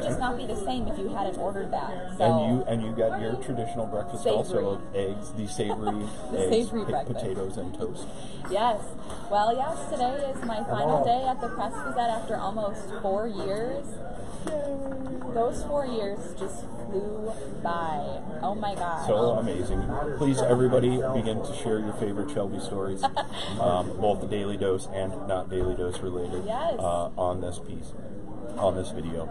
just not be the same if you hadn't ordered that. So. And you got your traditional breakfast also of eggs, the savory eggs, potatoes, and toast. Yes. Well, yes, today is my final day at the Press-Gazette after almost 4 years. Those 4 years just flew by. Oh my God. So amazing. Please, everybody, begin to share your favorite Shelby stories, both the Daily Dose and not Daily Dose related, on this piece. On this video,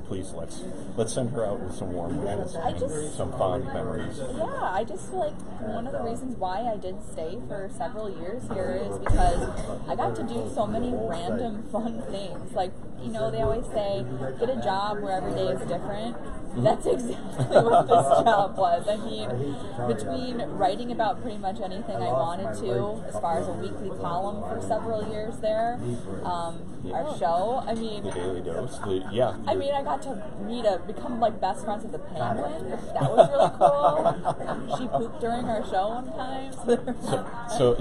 please let's send her out with some warm wishes and some fond memories. Yeah, I just feel like one of the reasons why I did stay for several years here is because I got to do so many random fun things. Like, you know, they always say, get a job where every day is different. That's exactly what this job was. I mean, between writing about pretty much anything I wanted to, as far as a weekly column for several years there, our show, I mean... The Daily Dose, I mean, I got to become like best friends with the Penguin. That was really cool. She pooped during our show one time. So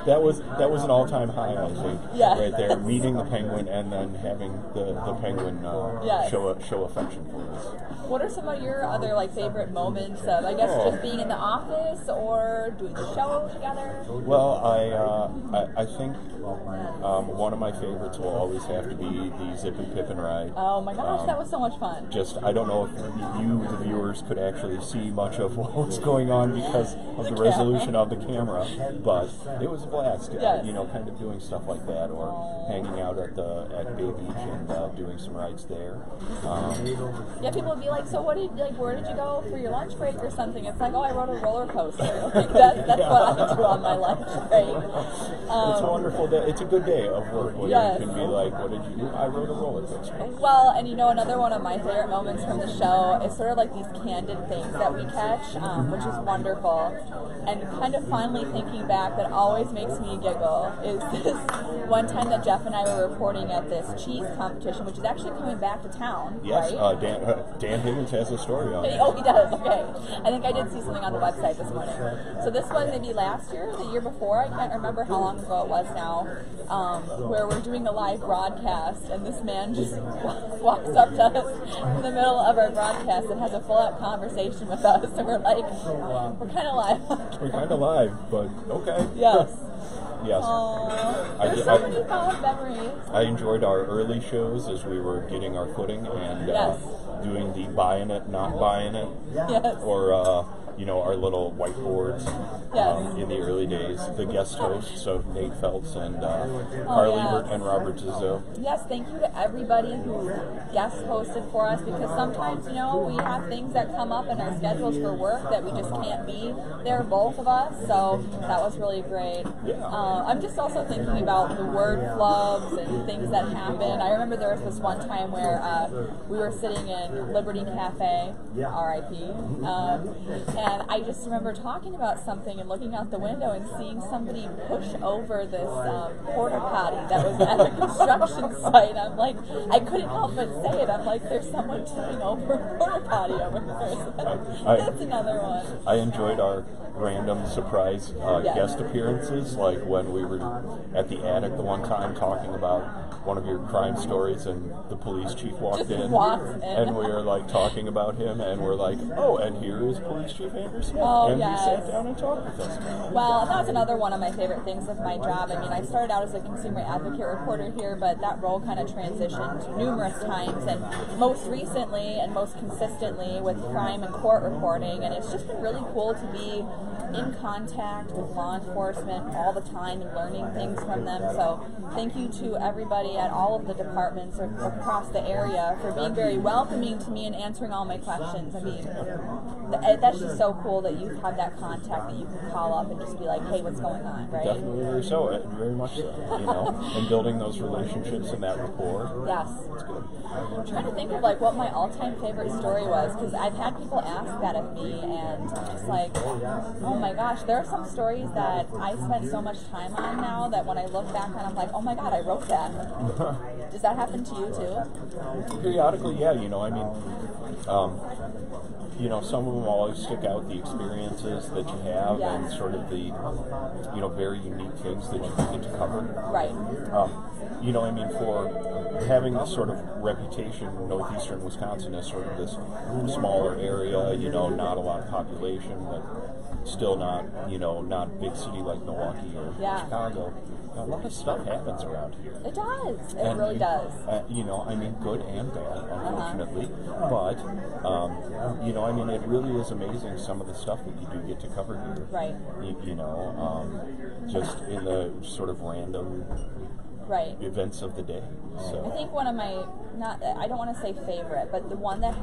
that was an all-time high, I think. Right there, meeting the Penguin and then having the Penguin show affection for us. What are some of your other favorite moments of, I guess, just being in the office or doing the show together? Well, I think one of my favorites will always have to be the Zip and Pippin ride. Oh my gosh, that was so much fun. I don't know if you, the viewers, could actually see much of what was going on because of the resolution of the camera, but it was a blast. You know, kind of doing stuff like that, or hanging out at Bay Beach and doing some rides there. People would be like, so where did you go for your lunch break or something? It's like, oh, I rode a roller coaster. That's what I do on my lunch break. It's a wonderful day. It's a good day of work where you can be like, what did you do? I rode a roller coaster. Well, and you know, another one of my favorite moments from the show is sort of like these candid things that we catch, which is wonderful. And kind of finally thinking back, that always makes me giggle, is this one time that Jeff and I were reporting at this cheese competition, which is actually coming back to town. Yes, right? Dan Higgins has a story on it. Oh, he does? Okay. I think I did see something on the website this morning. So this was maybe last year, the year before, I can't remember how long ago it was now, where we're doing a live broadcast, and this man just walks up to us in the middle of our broadcast and has a full-out conversation with us, and we're like, we're kind of live. We're kind of live, but okay. Yes. Yes. There's so many fond memories. I enjoyed our early shows as we were getting our footing and doing the buying it, not buying it, or you know, our little whiteboards in the early days. The guest hosts of Nate Feltz and Carly and Robert Zizzo. Yes, thank you to everybody who guest hosted for us, because sometimes, you know, we have things that come up in our schedules for work that we just can't be there, both of us, so that was really great. I'm just also thinking about the word flubs and things that happened. I remember there was this one time where we were sitting in Liberty Cafe, R.I.P., and I just remember talking about something and looking out the window and seeing somebody push over this porta potty that was at a construction site. I'm like, I couldn't help but say it. I'm like, there's someone tipping over a porta potty over there. That's another one. I enjoyed our random surprise guest appearances, like when we were at the attic the one time talking about one of your crime stories, and the police chief walked in, and we were like talking about him, and we're like, oh, and here is Police Chief Anderson, and he sat down and talked with us. Well, that was another one of my favorite things with my job. I mean, I started out as a consumer advocate reporter here, but that role kind of transitioned numerous times, and most recently and most consistently with crime and court reporting, and it's just been really cool to be in contact with law enforcement all the time and learning things from them. So thank you to everybody at all of the departments across the area for being very welcoming to me and answering all my questions. I mean, that's just so cool that you have that contact that you can call up and just be like, hey, what's going on, right? Definitely so, very much so, you know, and building those relationships and that rapport. Yes. It's good. I'm trying to think of like what my all-time favorite story was, because I've had people ask that of me, and it's like, oh my gosh, there are some stories that I spent so much time on now that when I look back on, I'm like, oh my god, I wrote that. Does that happen to you too? Periodically, yeah. Some of them always stick out, the experiences that you have and sort of the, very unique things that you get to cover. Right. For having this sort of reputation, northeastern Wisconsin as sort of this smaller area, not a lot of population, but still not, not big city like Milwaukee or Chicago. A lot of stuff happens around here. It does. It really does. Good and bad, unfortunately. But, it really is amazing some of the stuff that you do get to cover here. Right. Just in the sort of random events of the day. So I think one of my, I don't want to say favorite, but the one that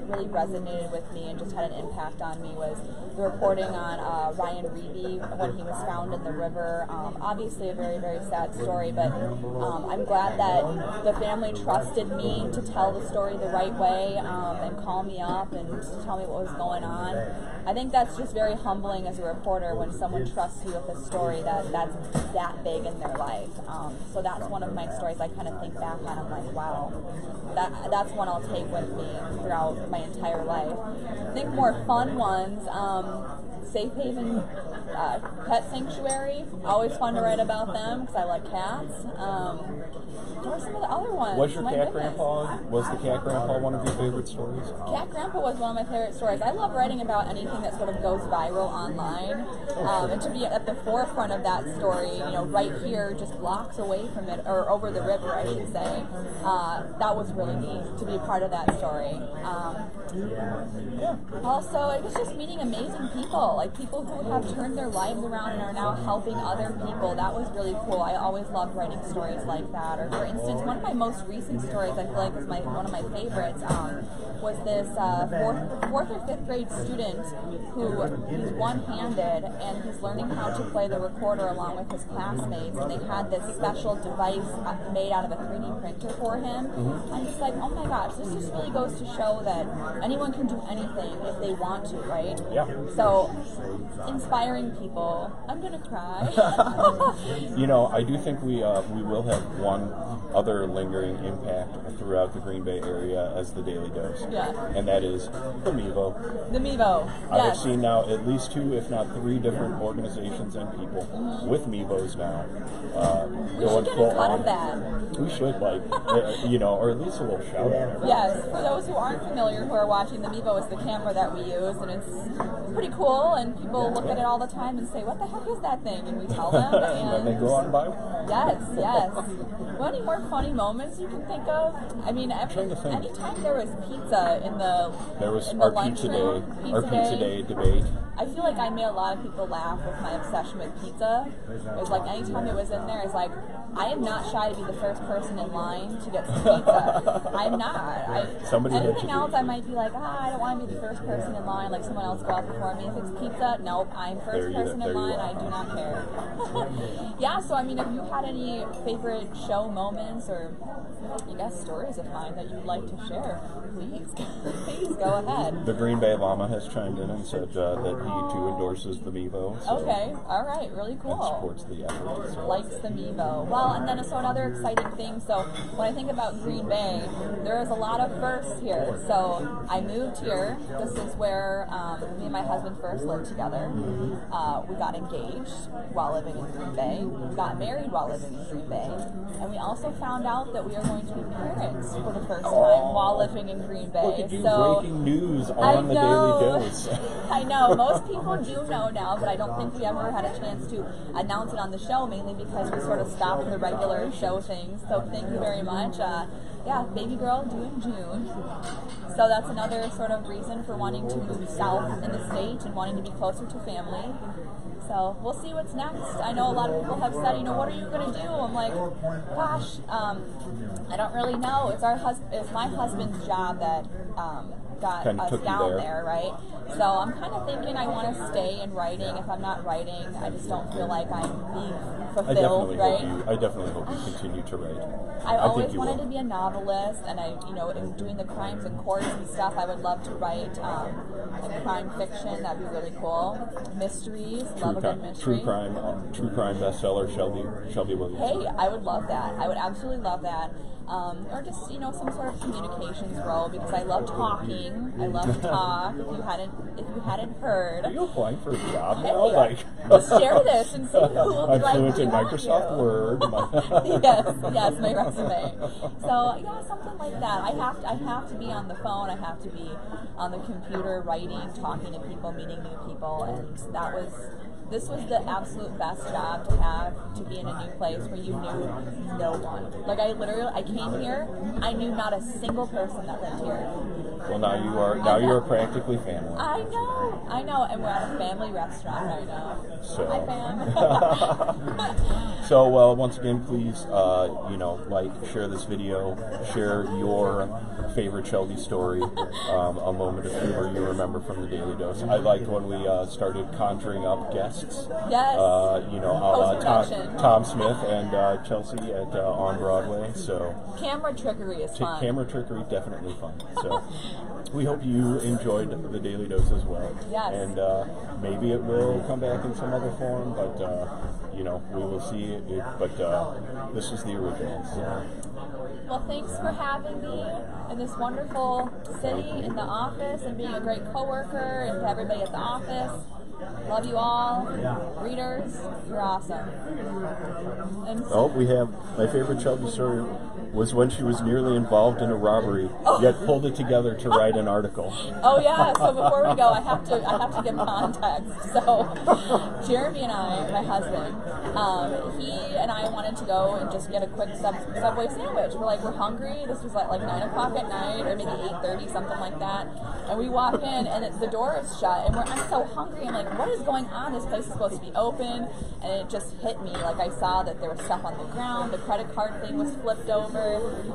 really resonated with me and just had an impact on me was the reporting on Ryan Reedy when he was found in the river. Obviously a very, very sad story, but I'm glad that the family trusted me to tell the story the right way and call me up and to tell me what was going on. I think that's just very humbling as a reporter when someone trusts you with a story that's that big in their life. So that's one of my stories I kind of think back on. I'm like, wow, that's one I'll take with me throughout my entire life. I think more fun ones, Safe Haven Pet Sanctuary, always fun to write about them because I like cats. What are some of the other ones? Was the Cat Grandpa one of your favorite stories? Cat Grandpa was one of my favorite stories. I love writing about anything that sort of goes viral online. And to be at the forefront of that story, right here, just blocks away from it, or over the river, I should say, that was really neat to be a part of that story. Also, it was just meeting amazing people, like people who have turned their lives around and are now helping other people. That was really cool. I always loved writing stories like that. Or for instance, one of my most recent stories, I feel like was one of my favorites, was this fourth or fifth grade student who he's one-handed and he's learning how to play the recorder along with his classmates, and they had this special device made out of a 3D printer for him. I'm just like, oh my gosh, this just really goes to show that anyone can do anything if they want to, right? Yeah. So, inspiring people. I'm gonna cry. I do think we will have one other lingering impact throughout the Green Bay area as the Daily Dose. Yeah. And that is the Mevo. The Mevo. Yes. I have seen now at least 2, if not 3 different organizations and people with Mevos now. We should get a cut of that. We should, or at least a little shout out. Yes. For those who aren't familiar, who are watching, the Mevo is the camera that we use, and it's pretty cool, and people look at it all the time and say, what the heck is that thing? And we tell them. And then they go on by. Yes. Well, any more funny moments you can think of? I mean, anytime there was pizza in the Pizza Day debate. I feel like I made a lot of people laugh with my obsession with pizza. It was like anytime it was in there, it's like, I am not shy to be the first person in line to get some pizza. I'm not. Anything else, I might be like, I don't want to be the first person in line, like someone else go out before me. If it's pizza, nope, I'm first person in line, I do not care. Yeah, so I mean, if you had any favorite show moments or, I guess, stories of mine that you'd like to share, please go ahead. The Green Bay Llama has chimed in and said that he too endorses the Mevo. So okay, all right, really cool. And supports the effort. So. Likes the Mevo. Well, and then another exciting thing. So when I think about Green Bay, there is a lot of firsts here. So I moved here. This is where me and my husband first lived together. We got engaged while living in Green Bay. We got married while living in Green Bay. And we also found out that we are going to be parents for the first time while living in Green Bay. Look at you, breaking news on the Daily Dose. I know. Most people do know now, but I don't think we ever had a chance to announce it on the show, mainly because we sort of stopped the regular show things. So thank you very much. Baby girl due in June. So that's another sort of reason for wanting to move south in the state and wanting to be closer to family. So we'll see what's next. I know a lot of people have said, what are you going to do? I'm like, gosh, I don't really know. It's my husband's job that got us down there, right? So I'm kind of thinking I want to stay in writing. If I'm not writing, I just don't feel like I'm being fulfilled, I definitely hope you continue to write. I always wanted to be a novelist, and in doing the crimes and courts and stuff, I would love to write crime fiction. That'd be really cool. Mysteries, love a good mystery. True crime bestseller, Shelby Williams. Hey, I would love that. I would absolutely love that. or just, you know, some sort of communications role, because I love talking. I love to talk. If you hadn't heard. Are you applying for a job Hey, now? Like, just share this and see who will be I'm like, fluent in Microsoft Word. yes, my resume. So yeah, something like that. I have to be on the phone. I have to be on the computer, writing, talking to people, meeting new people, and this was the absolute best job to have, to be in a new place where you knew no one. Like I came here, I knew not a single person that lived here. Well, now you are practically family. I know, and we're at a family restaurant right now. So, hi, fam. So, once again, please, like, share this video, share your favorite Shelby story, a moment of humor you remember from the Daily Dose. I liked when we started conjuring up guests. Yes. Tom Smith and Chelsea at on Broadway. So camera trickery is fun. Camera trickery, definitely fun. So we hope you enjoyed the Daily Dose as well. Yes. And maybe it will come back in some other form, but we will see it. But this is the original. So. Well, thanks for having me in this wonderful city, in the office, and being a great coworker, and to everybody at the office. Love you all. Readers, you're awesome. And we have my favorite Shelby story was when she was nearly involved in a robbery, yet pulled it together to write an article. Oh yeah, so before we go, I have to give context. So Jeremy and I, my husband, he and I wanted to go and just get a quick Subway sandwich. We're hungry. This was like 9 o'clock at night, or maybe 8:30, something like that. And we walk in, and the door is shut, and I'm so hungry. I'm like, what is going on? This place is supposed to be open. And it just hit me. Like, I saw that there was stuff on the ground. The credit card thing was flipped over.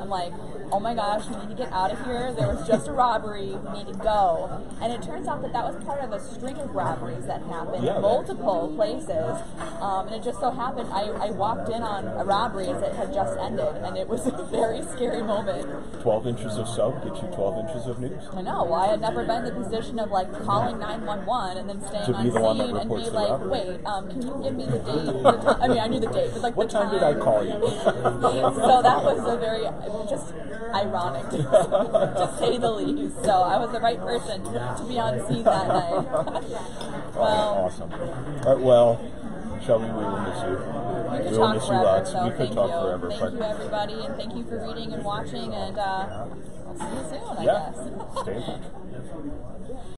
I'm like, oh my gosh, we need to get out of here. There was just a robbery. We need to go. And it turns out that was part of a string of robberies that happened in multiple places. And it just so happened I walked in on a robbery as it had just ended, and it was a very scary moment. 12 inches of soap gets you 12 inches of news. I know. Well, I had never been in the position of calling 911 and then staying on scene and be like, wait, can you give me the date? I mean, I knew the date, but what time did I call you? So that was just ironic, to say the least. So I was the right person to be on scene that night. Awesome. All right, well, Shelby, we will miss you. We will miss you lots. We could talk forever. Thank you, everybody, and thank you for reading and watching, and I'll see you soon, I guess. Stay in touch.